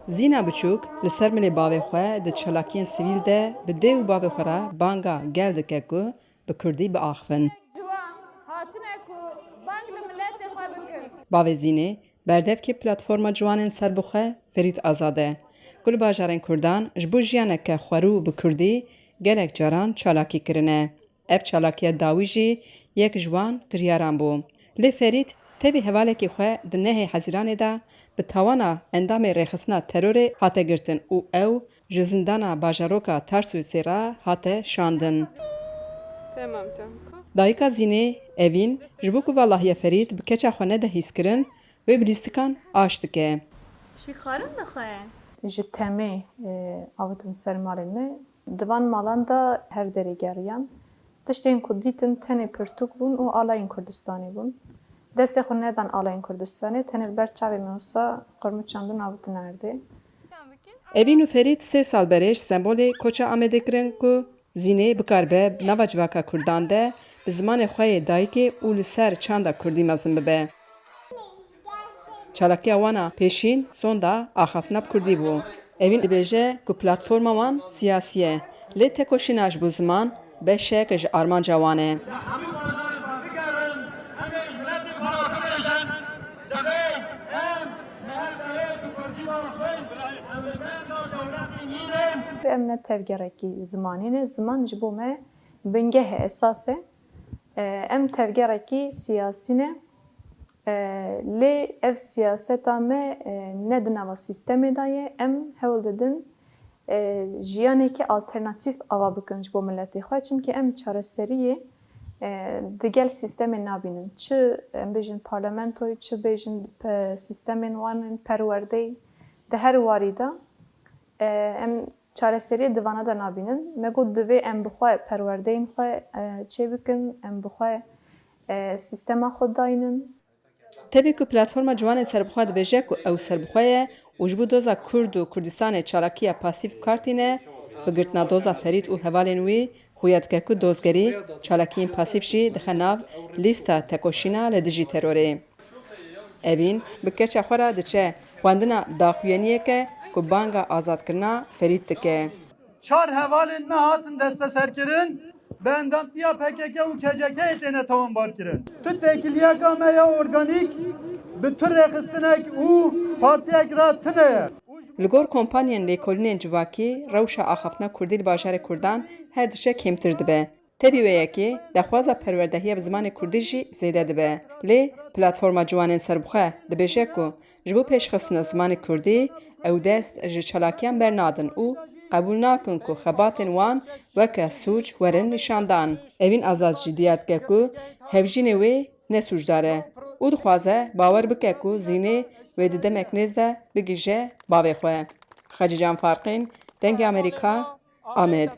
Zîna biçûk li ser milê bavê xwe di çalakiyên sivîl de bi dê û bavê xwe re banga gel dike ku bi Kurdî biaxivin. Bavê Zînê berdevkê platforma ciwanên serbixwe Ferîd Azad e. Ku li bajarên Kurdan ji bo jiyaneke xwerû bi Kurdî gelek caran çalakî kirine. Ev çalakiya dawî jî yek ji wan kiryaran bû. Lê Ferîd tevî hevalekê xwe di nehê Hezîranê de bi tawana endamê rêxistina terorê hate girtin û ew ji zindana bajaroka Tarsusê re hate şandin. Dayika Zînê Evîn ji bo ku valahiya Ferîd bi keça xwe nede hîskirin wê bi lîstikan aş dike. Ji temê avitin ser malên me di van malan da her derê geriyan. Tiştên ku dîtin tenê pirtûk bûn û alayên Kurdistanê bûn. Destê xwe nedan alayên Kurdistanê, tenê li ber çavê me wisa qirmiçan din avitin erdê. Evîn û Ferîd 3 sal berêj sembolê koça Amedê kirin ku Zînê bikaribe nava civaka Kurdan de bi zimanê xwe yê dayîkê û li ser çanda Kurdî mezin bibe. Çalakiya wana pêşîn sonda axaftina bi Kurdî bû. Evîn dibêje ku platforma wan siyasî ye, lê tekoşîna ji bo ziman beşek ji armanca wan e. Em ne tevgerekî zimanê ne, ziman ji bo me bingehê esas e. Em tevgerekî siyasî ne, lê ev siyaseta me ne di nava sîstemê de ye, em hewl didin jiyanekî alternatîv ava bikin ji bo miletê xwe, çimkî em çareseriyê di gel sîstemê nabînin. Çi em bêjin parlamentoyê, çi bêjin sîstemên wan yên perwerdeyî, di her warî de em çareseriyê di vana da nabînin. Me got divê em bi xwe perwerdeyên xwe çê bikin, em bi xwe sîstema xwe dayînin. Tevî ku platforma ciwanên serbixwe dibêje ku ew serbixwe ye û ji bo doza Kurd û Kurdistanê çalakiya pasîv kartîne, bi girtina doza Ferîd û hevalên wî xuya dike ku dozgerî, çalakiyên pasîv jî dixe nav lîsta tekoşîna li dijî terorê. Evîn bi keça xwe re diçe xwendina daxuyeniyeke ku banga azadkirina Ferîd dike. Çar hevalên me hatin desteserkirin, bi endamtiya PKK û KCK'yê têne tawanbarkirin. Tu tekiliyeka me ya organîk, bi tu rêxistinek û partiyek ra tune ye. Li gor kompanyên lêkolînên civakî, rewşa axaftina Kurdî li bajarê Kurdan her dişe kêmtir dibe. Tevî wê yekê, daxwaza perwerdehiya bi zimanê Kurdî jî zêde dibe. Lê platforma ciwanên serbixwe dibêje ku ji bo pêşxistina zimanê Kurdî ew dest ji çalakiyan bernadin û qebûl nakin ku xebatên wan weke sûc werin nîşandan. Evîn Azad jî diyar dike ku hevjînê wê ne sûcdar e û dixwaze bawer bike ku Zînê wê di demek nêz de bigîje bavê xwe. Xecî Can Farqîn, Dengê Amerîka, Amed.